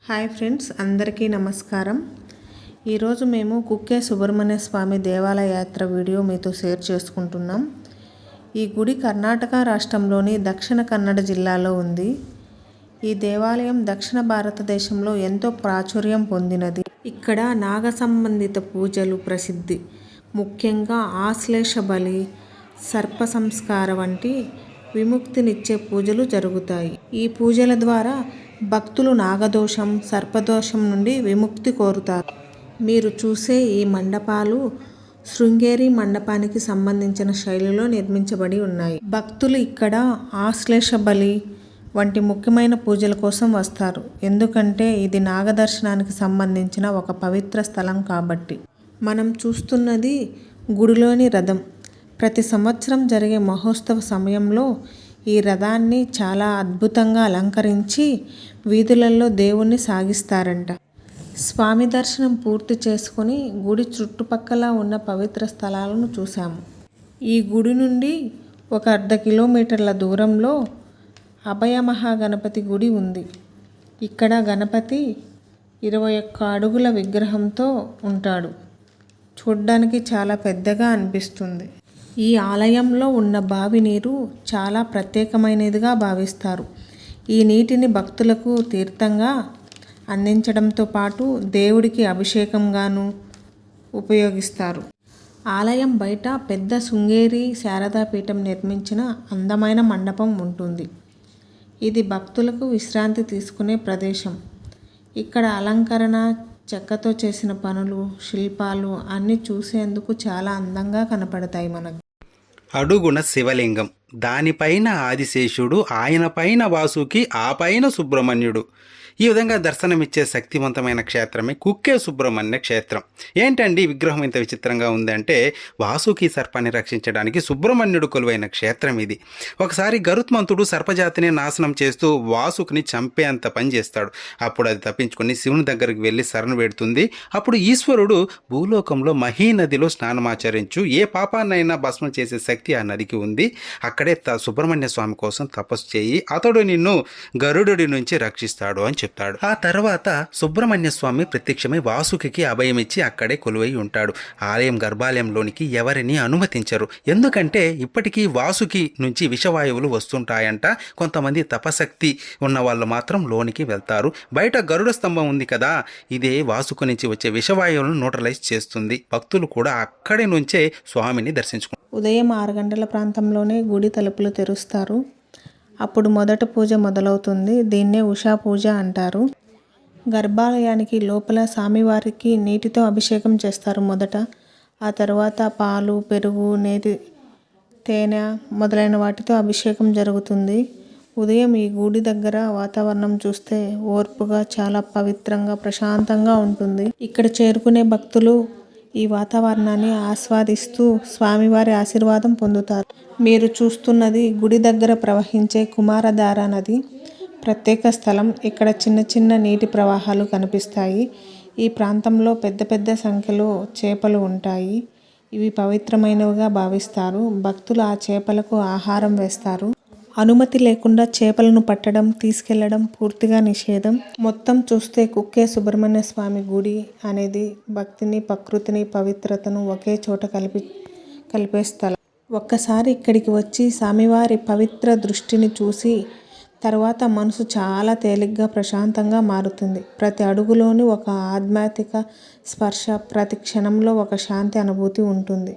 Hi friends, అందరికీ నమస్కారం. ఈరోజు మేము కుక్కే సుబ్రహ్మణ్య స్వామి దేవాలయ యాత్ర వీడియో మీతో షేర్ చేసుకుంటున్నాం. ఈ గుడి కర్ణాటక రాష్ట్రంలోని దక్షిణ కన్నడ జిల్లాలో ఉంది. ఈ దేవాలయం దక్షిణ భారతదేశంలో ఎంతో ప్రాచుర్యం పొందినది. ఇక్కడ నాగ సంబంధిత పూజలు ప్రసిద్ధి. ముఖ్యంగా ఆశ్లేష బలి, సర్ప సంస్కార వంటి విముక్తినిచ్చే పూజలు జరుగుతాయి. ఈ పూజల ద్వారా భక్తులు నాగదోషం, సర్పదోషం నుండి విముక్తి కోరుతారు. మీరు చూసే ఈ మండపాలు శృంగేరి మండపానికి సంబంధించిన శైలిలో నిర్మించబడి ఉన్నాయి. భక్తులు ఇక్కడ ఆశ్లేష బలి వంటి ముఖ్యమైన పూజల కోసం వస్తారు. ఎందుకంటే ఇది నాగదర్శనానికి సంబంధించిన ఒక పవిత్ర స్థలం కాబట్టి. మనం చూస్తున్నది గుడిలోని రథం. ప్రతి సంవత్సరం జరిగే మహోత్సవ సమయంలో ఈ రథాన్ని చాలా అద్భుతంగా అలంకరించి వీధులలో దేవుణ్ణి సాగిస్తారంట. స్వామి దర్శనం పూర్తి చేసుకొని గుడి చుట్టుపక్కల ఉన్న పవిత్ర స్థలాలను చూసాము. ఈ గుడి నుండి ఒక 1/2 కిలోమీటర్ల దూరంలో అభయ మహాగణపతి గుడి ఉంది. ఇక్కడ గణపతి 21 అడుగుల విగ్రహంతో ఉంటాడు. చూడ్డానికి చాలా పెద్దగా అనిపిస్తుంది. ఈ ఆలయంలో ఉన్న బావి నీరు చాలా ప్రత్యేకమైనదిగా భావిస్తారు. ఈ నీటిని భక్తులకు తీర్థంగా అందించడంతో పాటు దేవుడికి అభిషేకంగాను ఉపయోగిస్తారు. ఆలయం బయట పెద్ద శృంగేరి శారదాపీఠం నిర్మించిన అందమైన మండపం ఉంటుంది. ఇది భక్తులకు విశ్రాంతి తీసుకునే ప్రదేశం. ఇక్కడ అలంకరణ, చెక్కతో చేసిన పనులు, శిల్పాలు అన్నీ చూసేందుకు చాలా అందంగా కనపడతాయి మనకు. అడుగున శివలింగం, దానిపైన ఆదిశేషుడు, ఆయన పైన వాసుకి, ఆ పైన సుబ్రహ్మణ్యుడు. ఈ విధంగా దర్శనమిచ్చే శక్తివంతమైన క్షేత్రమే కుక్కే సుబ్రహ్మణ్య క్షేత్రం. ఏంటండి విగ్రహం ఇంత విచిత్రంగా ఉందంటే, వాసుకి సర్పాన్ని రక్షించడానికి సుబ్రహ్మణ్యుడు కొలువైన క్షేత్రం ఇది. ఒకసారి గరుత్మంతుడు సర్పజాతిని నాశనం చేస్తూ వాసుకిని చంపేంత పని చేస్తాడు. అప్పుడు అది తప్పించుకొని శివుని దగ్గరికి వెళ్ళి శరణు పెడుతుంది. అప్పుడు ఈశ్వరుడు భూలోకంలో మహీనదిలో స్నానమాచరించు, ఏ పాపాన్నైనా భస్మం చేసే శక్తి ఆ నదికి ఉంది, అక్కడే సుబ్రహ్మణ్య స్వామి కోసం తపస్సు చేయి, అతడు నిన్ను గరుడుడి నుంచి రక్షిస్తాడు అని చెప్తాడు. ఆ తర్వాత సుబ్రహ్మణ్య స్వామి ప్రత్యక్షమై వాసుకి అభయమిచ్చి అక్కడే కొలువై ఉంటాడు. ఆలయం గర్భాలయంలోనికి ఎవరిని అనుమతించరు. ఎందుకంటే ఇప్పటికీ వాసుకి నుంచి విషవాయువులు వస్తుంటాయంట. కొంతమంది తపశక్తి ఉన్న వాళ్ళు మాత్రం లోనికి వెళ్తారు. బయట గరుడ స్తంభం ఉంది కదా, ఇదే వాసుకు నుంచి వచ్చే విషవాయువులను న్యూట్రలైజ్ చేస్తుంది. భక్తులు కూడా అక్కడి నుంచే స్వామిని దర్శించుకుంటారు. ఉదయం 6 గంటల ప్రాంతంలోనే గుడి తలుపులు తెరుస్తారు. అప్పుడు మొదట పూజ మొదలవుతుంది. దీన్నే ఉషా పూజ అంటారు. గర్భాలయానికి లోపల స్వామివారికి నీటితో అభిషేకం చేస్తారు మొదట. ఆ తర్వాత పాలు, పెరుగు, నేతి, తేనె మొదలైన వాటితో అభిషేకం జరుగుతుంది. ఉదయం ఈ గుడి దగ్గర వాతావరణం చూస్తే ఓర్పుగా, చాలా పవిత్రంగా, ప్రశాంతంగా ఉంటుంది. ఇక్కడ చేరుకునే భక్తులు ఈ వాతావరణాన్ని ఆస్వాదిస్తూ స్వామివారి ఆశీర్వాదం పొందుతారు. మీరు చూస్తున్నది గుడి దగ్గర ప్రవహించే కుమారధార నది. ప్రత్యేక స్థలం. ఇక్కడ చిన్న చిన్న నీటి ప్రవాహాలు కనిపిస్తాయి. ఈ ప్రాంతంలో పెద్ద పెద్ద సంఖ్యలో చేపలు ఉంటాయి. ఇవి పవిత్రమైనవిగా భావిస్తారు. భక్తులు ఆ చేపలకు ఆహారం వేస్తారు. అనుమతి లేకుండా చేపలను పట్టడం, తీసుకెళ్లడం పూర్తిగా నిషేధం. మొత్తం చూస్తే కుక్కే సుబ్రహ్మణ్య స్వామి గుడి అనేది భక్తిని, ప్రకృతిని, పవిత్రతను ఒకే చోట కలిపే స్థలం. ఒక్కసారి ఇక్కడికి వచ్చి స్వామివారి పవిత్ర దృష్టిని చూసి తర్వాత మనసు చాలా తేలిగ్గా, ప్రశాంతంగా మారుతుంది. ప్రతి అడుగులోని ఒక ఆధ్యాత్మిక స్పర్శ, ప్రతి క్షణంలో ఒక శాంతి అనుభూతి ఉంటుంది.